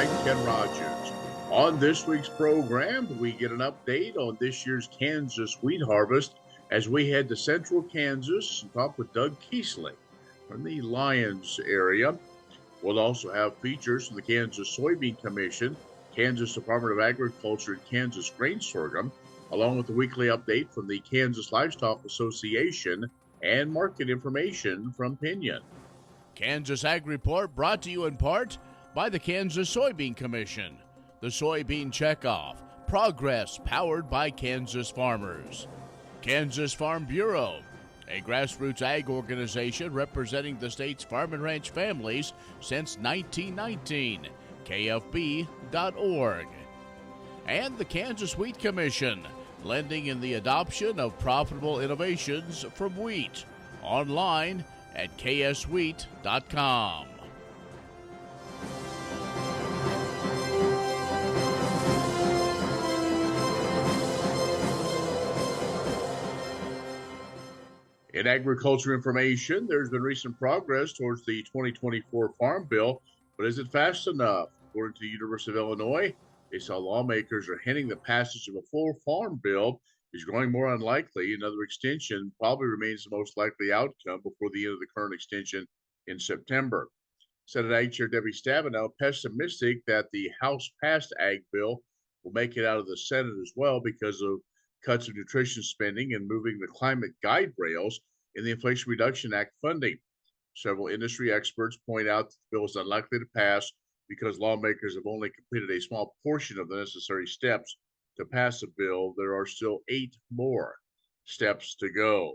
I'm Ken Rogers. On this week's program, we get an update on this year's Kansas wheat harvest as we head to central Kansas and talk with Doug Keesling from the Lyons area. We'll also have features from the Kansas Soybean Commission, Kansas Department of Agriculture, and Kansas Grain Sorghum, along with the weekly update from the Kansas Livestock Association and market information from Pinion. Kansas Ag Report brought to you in part by the Kansas Soybean Commission, the Soybean Checkoff, progress powered by Kansas farmers. Kansas Farm Bureau, a grassroots ag organization representing the state's farm and ranch families since 1919, kfb.org. And the Kansas Wheat Commission, lending in the adoption of profitable innovations from wheat, online at kswheat.com. In agriculture information, there's been recent progress towards the 2024 Farm Bill, but is it fast enough? According to the University of Illinois, they saw lawmakers are hinting the passage of a full Farm Bill is growing more unlikely. Another extension probably remains the most likely outcome before the end of the current extension in September. Senate Ag Chair Debbie Stabenow pessimistic that the House-passed Ag Bill will make it out of the Senate as well because of cuts of nutrition spending and moving the climate guide rails in the Inflation Reduction Act funding. Several industry experts point out that the bill is unlikely to pass because lawmakers have only completed a small portion of the necessary steps to pass a bill. There are still 8 more steps to go.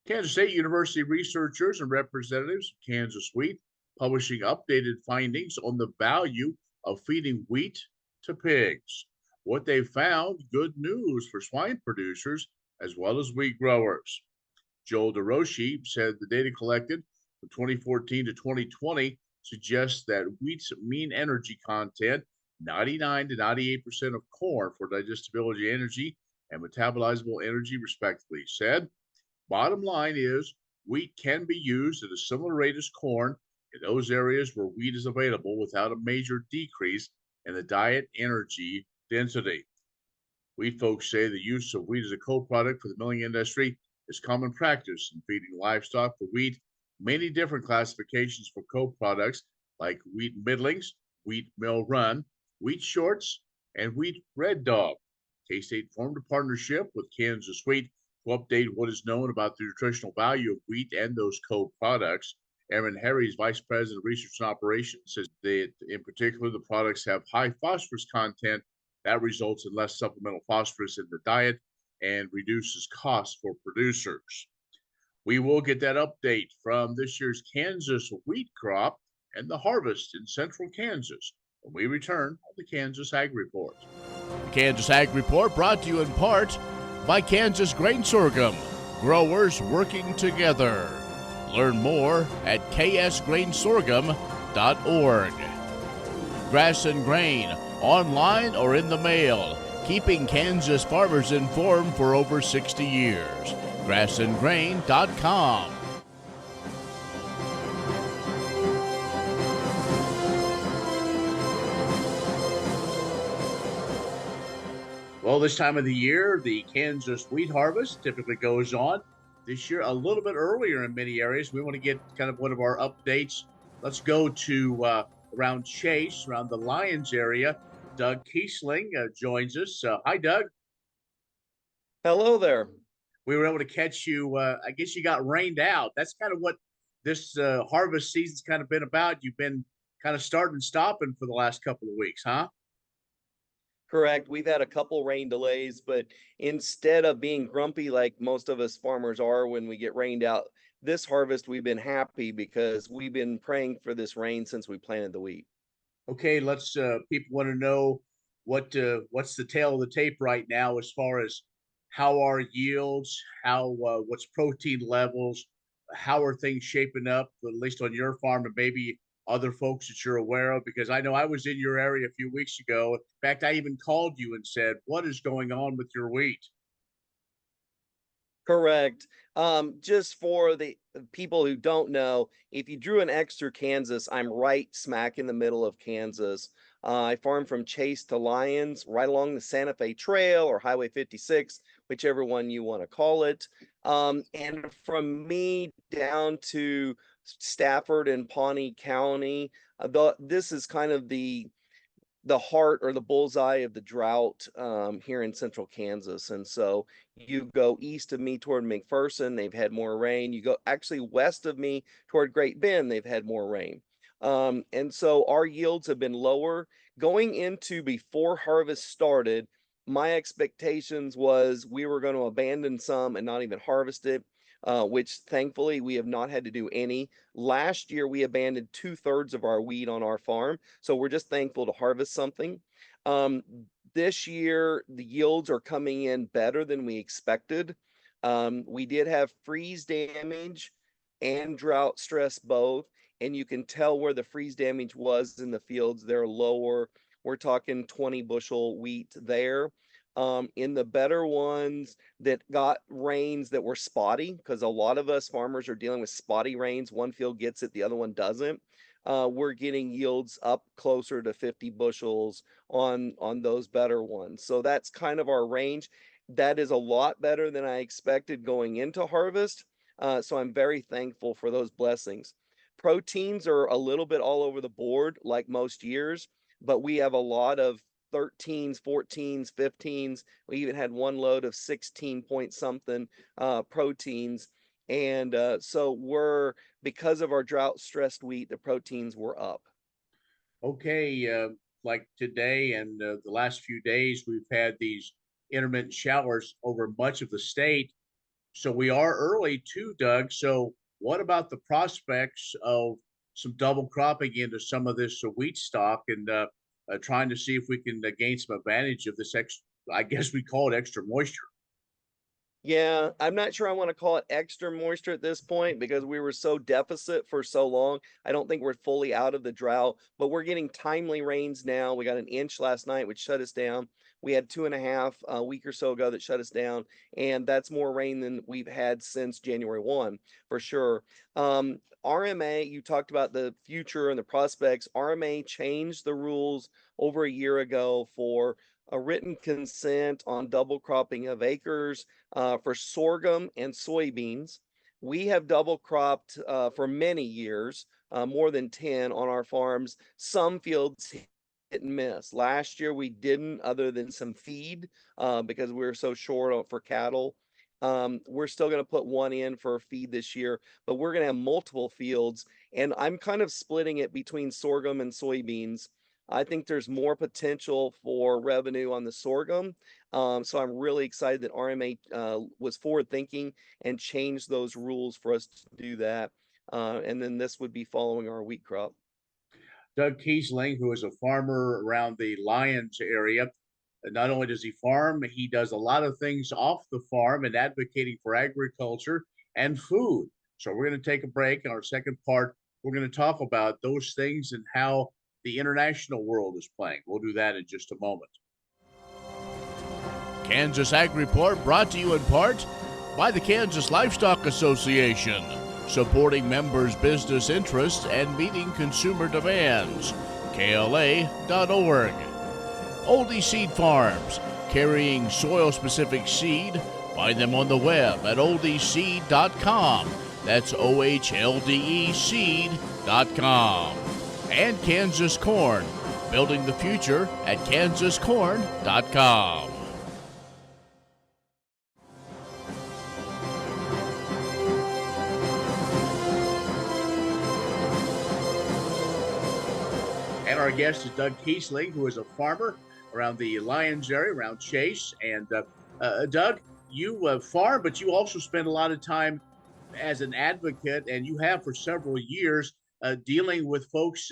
Kansas State University researchers and representatives of Kansas Wheat publishing updated findings on the value of feeding wheat to pigs. What they found, good news for swine producers as well as wheat growers. Joel DeRoshi said the data collected from 2014 to 2020 suggests that wheat's mean energy content, 99 to 98% of corn for digestibility energy and metabolizable energy, respectively, said. Bottom line is wheat can be used at a similar rate as corn in those areas where wheat is available without a major decrease in the diet energy density. Wheat folks say the use of wheat as a co-product for the milling industry is common practice in feeding livestock for wheat. Many different classifications for co-products like wheat middlings, wheat mill run, wheat shorts, and wheat red dog. K-State formed a partnership with Kansas Wheat to update what is known about the nutritional value of wheat and those co-products. Aaron Harries, Vice President of Research and Operations, says that in particular the products have high phosphorus content that results in less supplemental phosphorus in the diet and reduces costs for producers. We will get that update from this year's Kansas wheat crop and the harvest in central Kansas when we return on the Kansas Ag Report. The Kansas Ag Report brought to you in part by Kansas Grain Sorghum, growers working together. Learn more at ksgrainsorghum.org. Grass and Grain, online or in the mail, keeping Kansas farmers informed for over 60 years. grassandgrain.com. Well, this time of the year, the Kansas wheat harvest typically goes on. This year, a little bit earlier in many areas. We want to get kind of one of our updates. Let's go to around Chase, around the Lyons area. Doug Keesling joins us. Hi, Doug. Hello there. We were able to catch you. I guess you got rained out. That's kind of what this harvest season's kind of been about. You've been kind of starting and stopping for the last couple of weeks, huh? Correct. We've had a couple rain delays, but instead of being grumpy like most of us farmers are when we get rained out, this harvest we've been happy because we've been praying for this rain since we planted the wheat. Okay, let's people want to know what's the tail of the tape right now as far as how are yields, how what's protein levels, how are things shaping up, at least on your farm and maybe other folks that you're aware of? Because I know I was in your area a few weeks ago. In fact, I even called you and said, what is going on with your wheat? Correct. Just for the people who don't know, if you drew an X through Kansas, I'm right smack in the middle of Kansas. I farm from Chase to Lyons, right along the Santa Fe Trail or Highway 56, whichever one you want to call it. And from me down to Stafford and Pawnee County, this is kind of the heart or the bullseye of the drought here in central Kansas. And so you go east of me toward McPherson, they've had more rain. You go actually west of me toward Great Bend, they've had more rain. And so our yields have been lower. Going into before harvest started, my expectations was we were going to abandon some and not even harvest it, which thankfully we have not had to do any. Last year, we abandoned 2/3 of our weed on our farm. So we're just thankful to harvest something. Um, this year, the yields are coming in better than we expected. We did have freeze damage and drought stress both, and you can tell where the freeze damage was in the fields. They're lower. We're talking 20 bushel wheat there. In the better ones that got rains that were spotty, because a lot of us farmers are dealing with spotty rains. One field gets it, the other one doesn't. We're getting yields up closer to 50 bushels on those better ones. So that's kind of our range. That is a lot better than I expected going into harvest. So I'm very thankful for those blessings. Proteins are a little bit all over the board, like most years, but we have a lot of 13s, 14s, 15s. We even had one load of 16 point something proteins. And so because of our drought stressed wheat, the proteins were up. Okay, like today and the last few days, we've had these intermittent showers over much of the state. So we are early too, Doug. So what about the prospects of some double cropping into some of this wheat stock and trying to see if we can gain some advantage of this extra, I guess we call it extra moisture. Yeah, I'm not sure I want to call it extra moisture at this point because we were so deficit for so long. I don't think we're fully out of the drought, but we're getting timely rains now. We got an inch last night, which shut us down. We had 2.5 a week or so ago that shut us down, and that's more rain than we've had since January 1 for sure. RMA, you talked about the future and the prospects. RMA changed the rules over a year ago for a written consent on double cropping of acres for sorghum and soybeans. We have double cropped for many years, more than 10 on our farms. Some fields hit and miss. Last year we didn't, other than some feed because we were so short for cattle. We're still going to put one in for feed this year, but we're going to have multiple fields. And I'm kind of splitting it between sorghum and soybeans. I think there's more potential for revenue on the sorghum. So I'm really excited that RMA was forward thinking and changed those rules for us to do that. And then this would be following our wheat crop. Doug Keesling, who is a farmer around the Lyons area, not only does he farm, he does a lot of things off the farm and advocating for agriculture and food. So we're going to take a break. In our second part, we're going to talk about those things and how the international world is playing. We'll do that in just a moment. Kansas Ag Report brought to you in part by the Kansas Livestock Association, supporting members' business interests and meeting consumer demands. KLA.org. Oldie Seed Farms, carrying soil-specific seed. Find them on the web at oldieseed.com. That's OHLDE seed.com. And Kansas Corn, building the future at kansascorn.com. And our guest is Doug Keesling, who is a farmer around the Lyons area, around Chase. And Doug, you farm, but you also spend a lot of time as an advocate, and you have for several years dealing with folks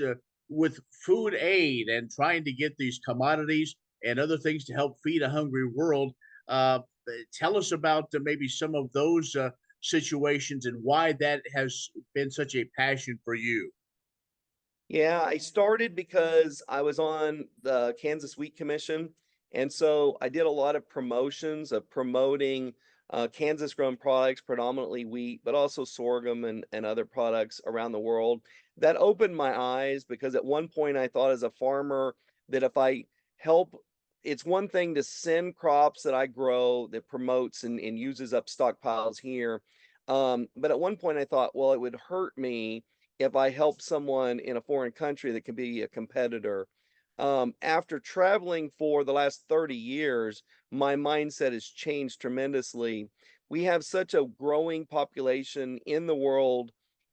with food aid and trying to get these commodities and other things to help feed a hungry world. Tell us about maybe some of those situations and why that has been such a passion for you. Yeah, I started because I was on the Kansas Wheat Commission. And so I did a lot of promotions of promoting Kansas grown products, predominantly wheat, but also sorghum and other products around the world. That opened my eyes because at one point I thought as a farmer that if I help, it's one thing to send crops that I grow that promotes and uses up stockpiles here. But at one point I thought, well, it would hurt me if I help someone in a foreign country that can be a competitor. After traveling for the last 30 years, my mindset has changed tremendously. We have such a growing population in the world,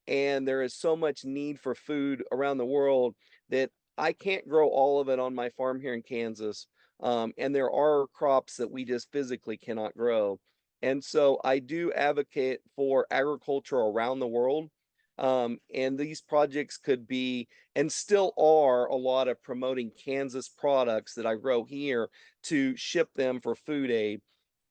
and there is so much need for food around the world that I can't grow all of it on my farm here in Kansas. And there are crops that we just physically cannot grow. And so I do advocate for agriculture around the world. And these projects could be and still are a lot of promoting Kansas products that I grow here to ship them for food aid.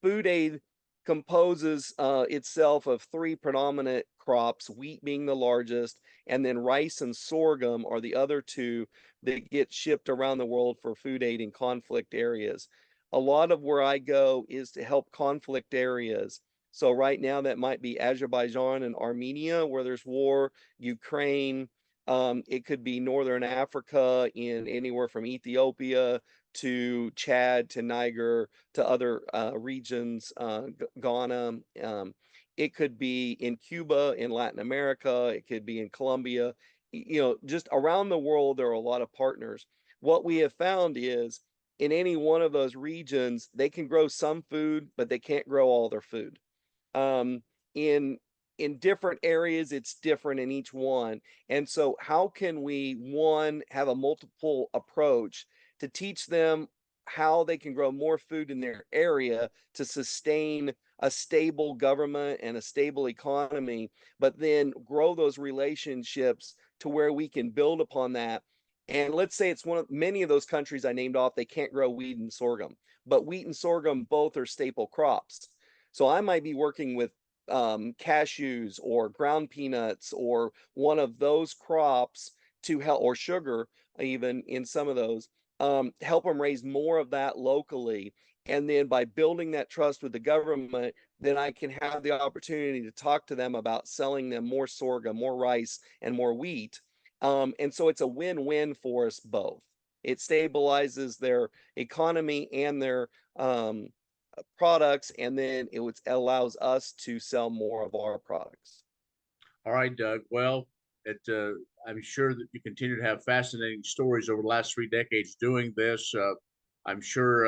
Food aid composes itself of three predominant crops, wheat being the largest, and then rice and sorghum are the other two that get shipped around the world for food aid in conflict areas. A lot of where I go is to help conflict areas. So right now that might be Azerbaijan and Armenia where there's war, Ukraine, it could be Northern Africa in anywhere from Ethiopia to Chad to Niger to other regions, Ghana. It could be in Cuba, in Latin America. It could be in Colombia. You know, just around the world, there are a lot of partners. What we have found is in any one of those regions, they can grow some food, but they can't grow all their food. Um, in different areas, it's different in each one. And so how can we, one, have a multiple approach to teach them how they can grow more food in their area to sustain a stable government and a stable economy, but then grow those relationships to where we can build upon that. And let's say it's one of many of those countries I named off, they can't grow wheat and sorghum, but wheat and sorghum both are staple crops. So I might be working with cashews or ground peanuts or one of those crops to help, or sugar, even in some of those, help them raise more of that locally. And then by building that trust with the government, then I can have the opportunity to talk to them about selling them more sorghum, more rice, and more wheat. And so it's a win-win for us both. It stabilizes their economy and their products, and then it allows us to sell more of our products. All right, Doug. Well, I'm sure that you continue to have fascinating stories over the last 3 decades doing this. I'm sure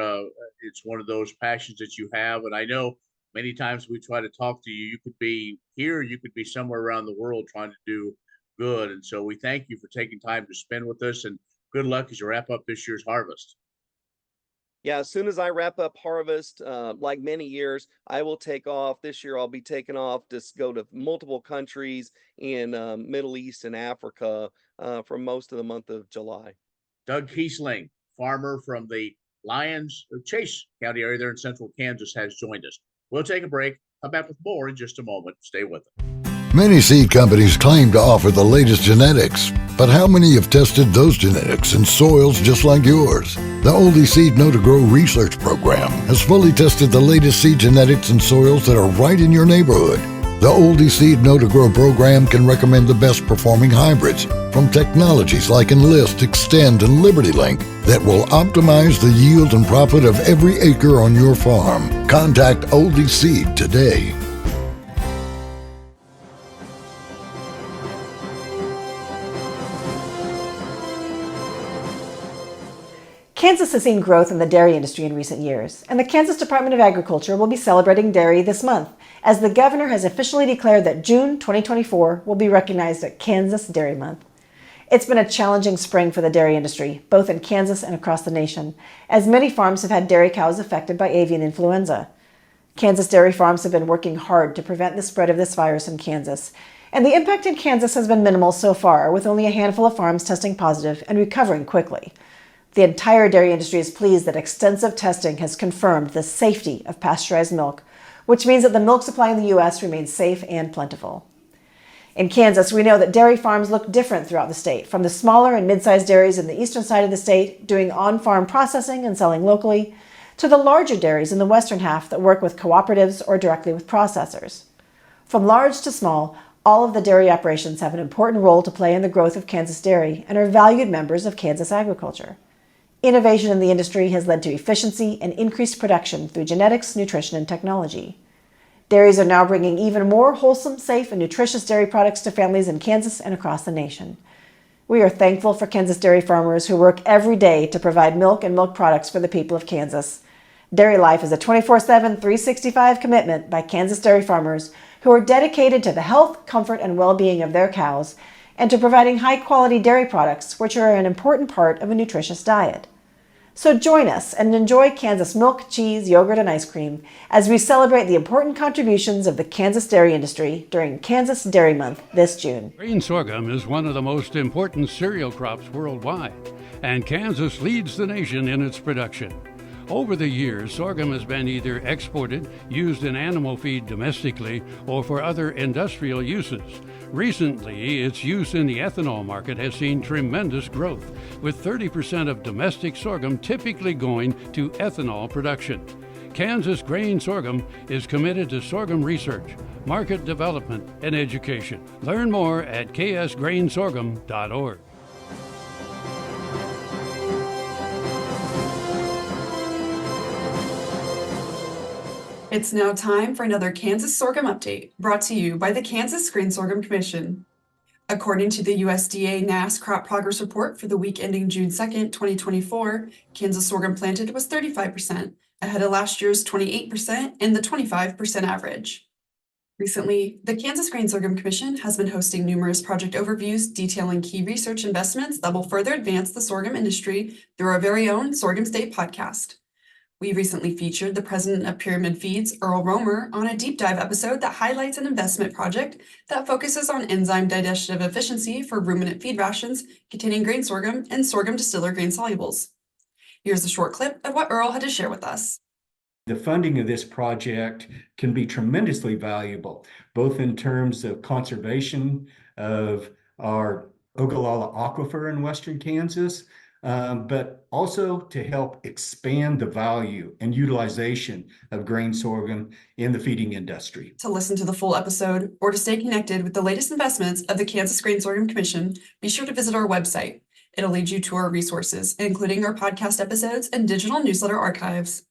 it's one of those passions that you have, and I know many times we try to talk to you. You could be here, you could be somewhere around the world trying to do good, and so we thank you for taking time to spend with us. And good luck as you wrap up this year's harvest. Yeah, as soon as I wrap up harvest, like many years, I will take off. This year, I'll be taking off to go to multiple countries in Middle East and Africa for most of the month of July. Doug Keesling, farmer from the Lyons, Chase County area there in central Kansas, has joined us. We'll take a break. Come back with more in just a moment. Stay with us. Many seed companies claim to offer the latest genetics, but how many have tested those genetics in soils just like yours? The Oldie Seed Know to Grow research program has fully tested the latest seed genetics in soils that are right in your neighborhood. The Oldie Seed Know to Grow program can recommend the best performing hybrids from technologies like Enlist, Extend, and Liberty Link that will optimize the yield and profit of every acre on your farm. Contact Oldie Seed today. Kansas has seen growth in the dairy industry in recent years, and the Kansas Department of Agriculture will be celebrating dairy this month, as the governor has officially declared that June 2024 will be recognized as Kansas Dairy Month. It's been a challenging spring for the dairy industry, both in Kansas and across the nation, as many farms have had dairy cows affected by avian influenza. Kansas dairy farms have been working hard to prevent the spread of this virus in Kansas, and the impact in Kansas has been minimal so far, with only a handful of farms testing positive and recovering quickly. The entire dairy industry is pleased that extensive testing has confirmed the safety of pasteurized milk, which means that the milk supply in the U.S. remains safe and plentiful. In Kansas, we know that dairy farms look different throughout the state, from the smaller and mid-sized dairies in the eastern side of the state doing on-farm processing and selling locally, to the larger dairies in the western half that work with cooperatives or directly with processors. From large to small, all of the dairy operations have an important role to play in the growth of Kansas dairy and are valued members of Kansas agriculture. Innovation in the industry has led to efficiency and increased production through genetics, nutrition, and technology. Dairies are now bringing even more wholesome, safe, and nutritious dairy products to families in Kansas and across the nation. We are thankful for Kansas dairy farmers who work every day to provide milk and milk products for the people of Kansas. Dairy Life is a 24/7, 365 commitment by Kansas dairy farmers who are dedicated to the health, comfort, and well-being of their cows and to providing high-quality dairy products, which are an important part of a nutritious diet. So join us and enjoy Kansas milk, cheese, yogurt, and ice cream as we celebrate the important contributions of the Kansas dairy industry during Kansas Dairy Month this June. Grain sorghum is one of the most important cereal crops worldwide, and Kansas leads the nation in its production. Over the years, sorghum has been either exported, used in animal feed domestically, or for other industrial uses. Recently, its use in the ethanol market has seen tremendous growth, with 30% of domestic sorghum typically going to ethanol production. Kansas Grain Sorghum is committed to sorghum research, market development, and education. Learn more at ksgrainsorghum.org. It's now time for another Kansas Sorghum Update, brought to you by the Kansas Grain Sorghum Commission. According to the USDA NASS Crop Progress Report for the week ending June 2nd, 2024, Kansas sorghum planted was 35%, ahead of last year's 28% and the 25% average. Recently, the Kansas Grain Sorghum Commission has been hosting numerous project overviews detailing key research investments that will further advance the sorghum industry through our very own Sorghum State podcast. We recently featured the president of Pyramid Feeds, Earl Romer, on a deep dive episode that highlights an investment project that focuses on enzyme digestive efficiency for ruminant feed rations containing grain sorghum and sorghum distiller grain solubles. Here's a short clip of what Earl had to share with us. The funding of this project can be tremendously valuable, both in terms of conservation of our Ogallala aquifer in western Kansas, but also to help expand the value and utilization of grain sorghum in the feeding industry. To listen to the full episode or to stay connected with the latest investments of the Kansas Grain Sorghum Commission, be sure to visit our website. It'll lead you to our resources, including our podcast episodes and digital newsletter archives.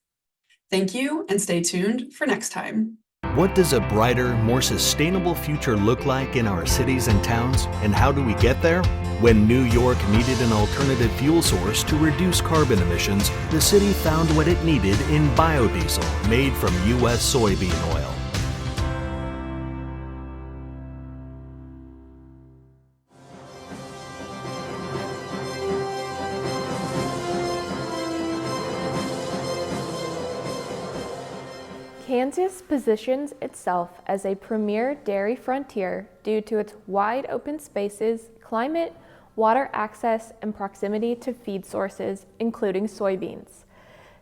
Thank you, and stay tuned for next time. What does a brighter, more sustainable future look like in our cities and towns, and how do we get there? When New York needed an alternative fuel source to reduce carbon emissions, the city found what it needed in biodiesel made from U.S. soybean oil. Kansas positions itself as a premier dairy frontier due to its wide open spaces, climate, water access, and proximity to feed sources, including soybeans.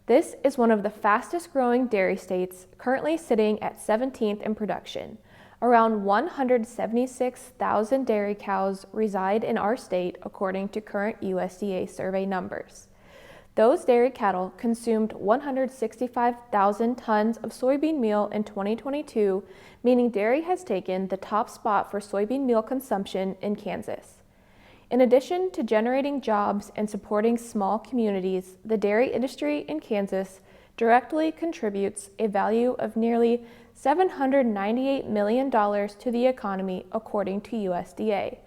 This is one of the fastest growing dairy states, currently sitting at 17th in production. Around 176,000 dairy cows reside in our state, according to current USDA survey numbers. Those dairy cattle consumed 165,000 tons of soybean meal in 2022, meaning dairy has taken the top spot for soybean meal consumption in Kansas. In addition to generating jobs and supporting small communities, the dairy industry in Kansas directly contributes a value of nearly $798 million to the economy, according to USDA.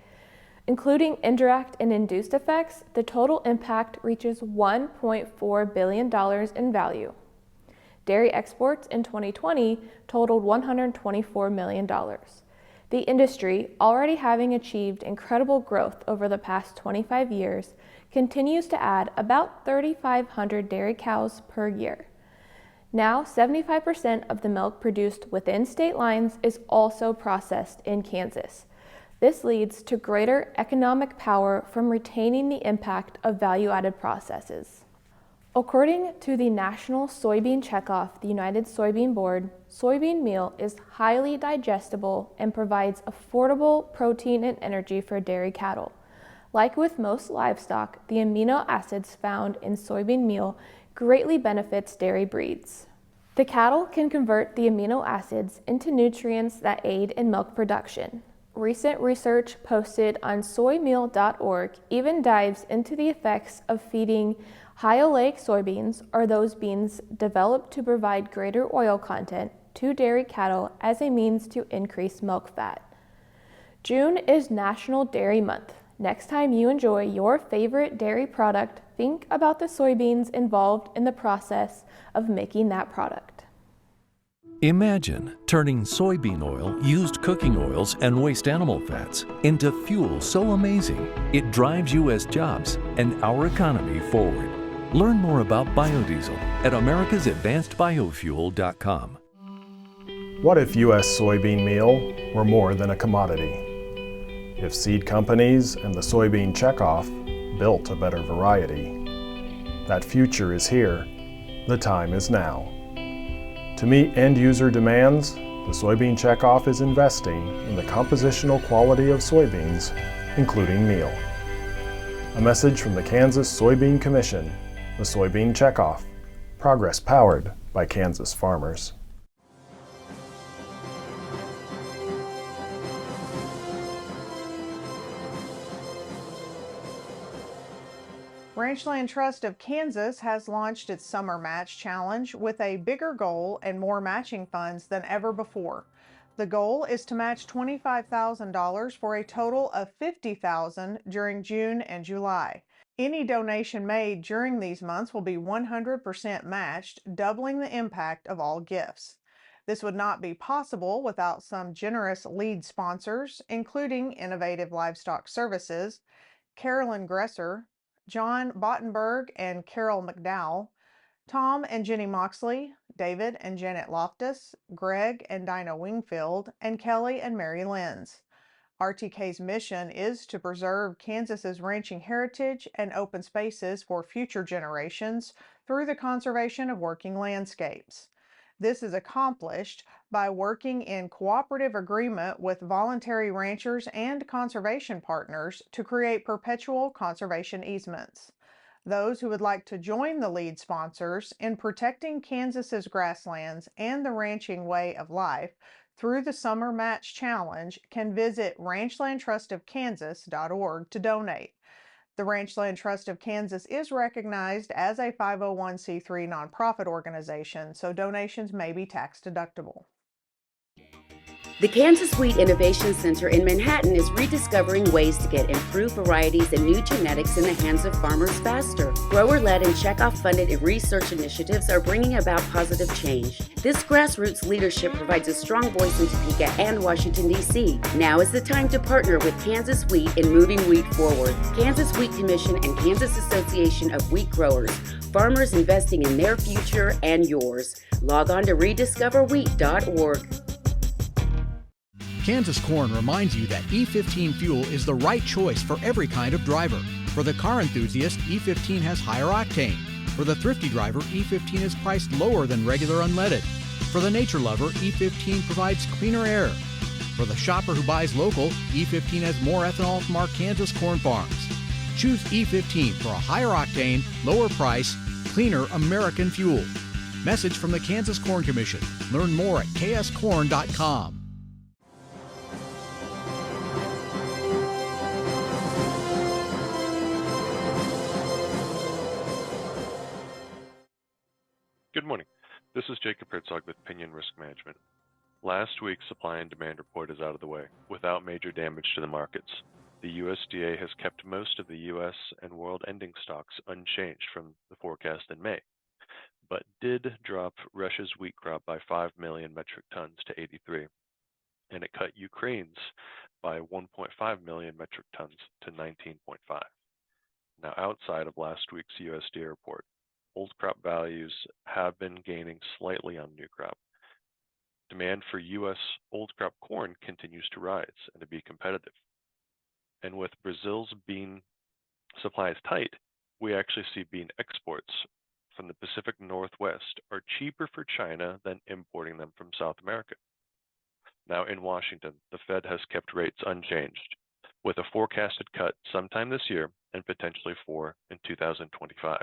Including indirect and induced effects, the total impact reaches $1.4 billion in value. Dairy exports in 2020 totaled $124 million. The industry, already having achieved incredible growth over the past 25 years, continues to add about 3,500 dairy cows per year. Now, 75% of the milk produced within state lines is also processed in Kansas. This leads to greater economic power from retaining the impact of value-added processes. According to the National Soybean Checkoff, the United Soybean Board, soybean meal is highly digestible and provides affordable protein and energy for dairy cattle. Like with most livestock, the amino acids found in soybean meal greatly benefits dairy breeds. The cattle can convert the amino acids into nutrients that aid in milk production. Recent research posted on soymeal.org even dives into the effects of feeding high oleic soybeans, or those beans developed to provide greater oil content, to dairy cattle as a means to increase milk fat. June is National Dairy Month. Next time you enjoy your favorite dairy product, think about the soybeans involved in the process of making that product. Imagine turning soybean oil, used cooking oils, and waste animal fats into fuel so amazing it drives U.S. jobs and our economy forward. Learn more about biodiesel at americasadvancedbiofuel.com. What if U.S. soybean meal were more than a commodity? If seed companies and the soybean checkoff built a better variety? That future is here. The time is now. To meet end-user demands, the soybean checkoff is investing in the compositional quality of soybeans, including meal. A message from the Kansas Soybean Commission, the soybean checkoff, progress powered by Kansas farmers. Ranchland Trust of Kansas has launched its Summer Match Challenge with a bigger goal and more matching funds than ever before. The goal is to match $25,000 for a total of $50,000 during June and July. Any donation made during these months will be 100% matched, doubling the impact of all gifts. This would not be possible without some generous lead sponsors, including Innovative Livestock Services, Carolyn Gresser, John Bottenberg and Carol McDowell, Tom and Jenny Moxley, David and Janet Loftus, Greg and Dinah Wingfield, and Kelly and Mary Lenz. RTK's mission is to preserve Kansas's ranching heritage and open spaces for future generations through the conservation of working landscapes. This is accomplished by working in cooperative agreement with voluntary ranchers and conservation partners to create perpetual conservation easements. Those who would like to join the lead sponsors in protecting Kansas's grasslands and the ranching way of life through the Summer Match Challenge can visit ranchlandtrustofkansas.org to donate. The Ranchland Trust of Kansas is recognized as a 501c3 nonprofit organization, so donations may be tax deductible. The Kansas Wheat Innovation Center in Manhattan is rediscovering ways to get improved varieties and new genetics in the hands of farmers faster. Grower-led and checkoff-funded research initiatives are bringing about positive change. This grassroots leadership provides a strong voice in Topeka and Washington, D.C. Now is the time to partner with Kansas Wheat in moving wheat forward. Kansas Wheat Commission and Kansas Association of Wheat Growers. Farmers investing in their future and yours. Log on to rediscoverwheat.org. Kansas Corn reminds you that E15 fuel is the right choice for every kind of driver. For the car enthusiast, E15 has higher octane. For the thrifty driver, E15 is priced lower than regular unleaded. For the nature lover, E15 provides cleaner air. For the shopper who buys local, E15 has more ethanol from our Kansas corn farms. Choose E15 for a higher octane, lower price, cleaner American fuel. Message from the Kansas Corn Commission. Learn more at kscorn.com. Good morning. This is Jacob Herzog with Pinion Risk Management. Last week's supply and demand report is out of the way, without major damage to the markets. The USDA has kept most of the U.S. and world ending stocks unchanged from the forecast in May, but did drop Russia's wheat crop by 5 million metric tons to 83, and it cut Ukraine's by 1.5 million metric tons to 19.5. Now, outside of last week's USDA report, old crop values have been gaining slightly on new crop. Demand for U.S. old crop corn continues to rise and to be competitive. And with Brazil's bean supplies tight, we actually see bean exports from the Pacific Northwest are cheaper for China than importing them from South America. Now in Washington, the Fed has kept rates unchanged, with a forecasted cut sometime this year and potentially 4 in 2025.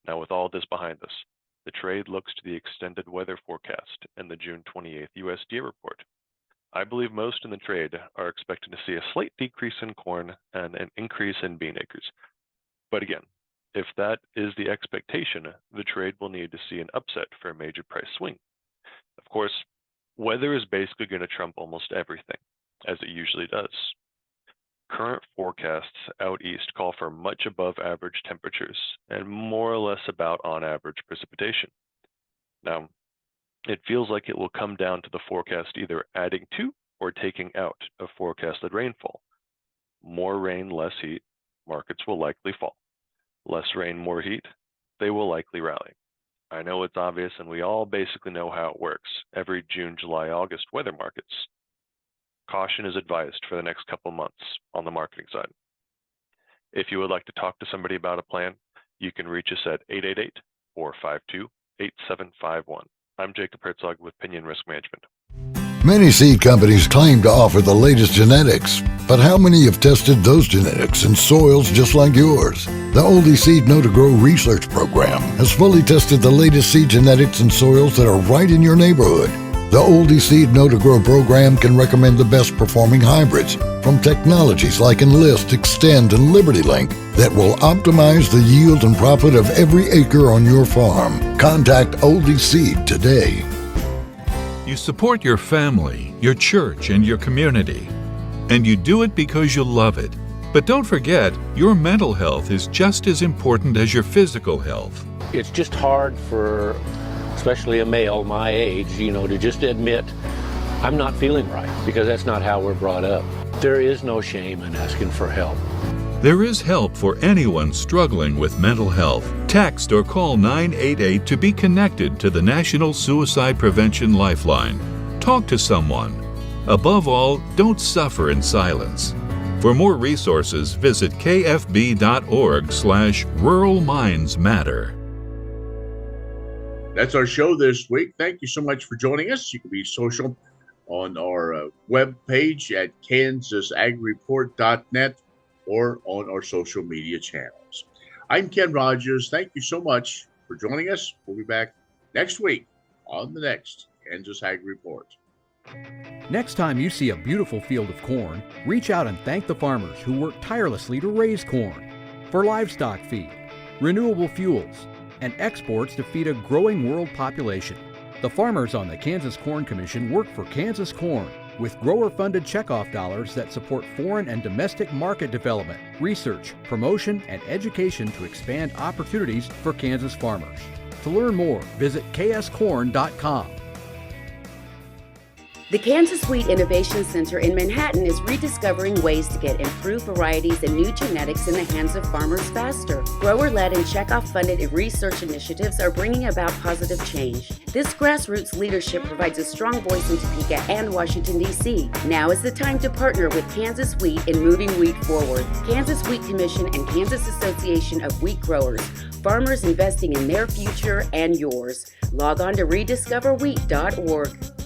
Now, with all this behind us, the trade looks to the extended weather forecast and the June 28th USDA report. I believe most in the trade are expecting to see a slight decrease in corn and an increase in bean acres. But again, if that is the expectation, the trade will need to see an upset for a major price swing. Of course, weather is basically going to trump almost everything, as it usually does. Current forecasts out east call for much above average temperatures and more or less about on average precipitation. Now, it feels like it will come down to the forecast either adding to or taking out of forecasted rainfall. More rain, less heat, markets will likely fall. Less rain, more heat, they will likely rally. I know it's obvious, and we all basically know how it works every June, July, August weather markets. Caution is advised for the next couple months on the marketing side. If you would like to talk to somebody about a plan, you can reach us at 888-452-8751. I'm Jacob Herzog with Pinion Risk Management. Many seed companies claim to offer the latest genetics, but how many have tested those genetics in soils just like yours? The Oldie Seed Know to Grow research program has fully tested the latest seed genetics in soils that are right in your neighborhood. The Oldie Seed Know to Grow program can recommend the best performing hybrids from technologies like Enlist, Extend, and Liberty Link that will optimize the yield and profit of every acre on your farm. Contact Oldie Seed today. You support your family, your church, and your community. And you do it because you love it. But don't forget, your mental health is just as important as your physical health. It's just hard for, especially a male my age, to just admit I'm not feeling right, because that's not how we're brought up. There is no shame in asking for help. There is help for anyone struggling with mental health. Text or call 988 to be connected to the National Suicide Prevention Lifeline. Talk to someone. Above all, don't suffer in silence. For more resources, visit kfb.org/Rural Minds Matter. That's our show this week. Thank you so much for joining us. You can be social on our web page at kansasagreport.net or on our social media channels. I'm Ken Rogers. Thank you so much for joining us. We'll be back next week on the next Kansas Ag Report. Next time you see a beautiful field of corn, reach out and thank the farmers who work tirelessly to raise corn for livestock feed, renewable fuels, and exports to feed a growing world population. The farmers on the Kansas Corn Commission work for Kansas Corn with grower-funded checkoff dollars that support foreign and domestic market development, research, promotion, and education to expand opportunities for Kansas farmers. To learn more, visit kscorn.com. The Kansas Wheat Innovation Center in Manhattan is rediscovering ways to get improved varieties and new genetics in the hands of farmers faster. Grower-led and checkoff-funded research initiatives are bringing about positive change. This grassroots leadership provides a strong voice in Topeka and Washington, D.C. Now is the time to partner with Kansas Wheat in moving wheat forward. Kansas Wheat Commission and Kansas Association of Wheat Growers. Farmers investing in their future and yours. Log on to rediscoverwheat.org.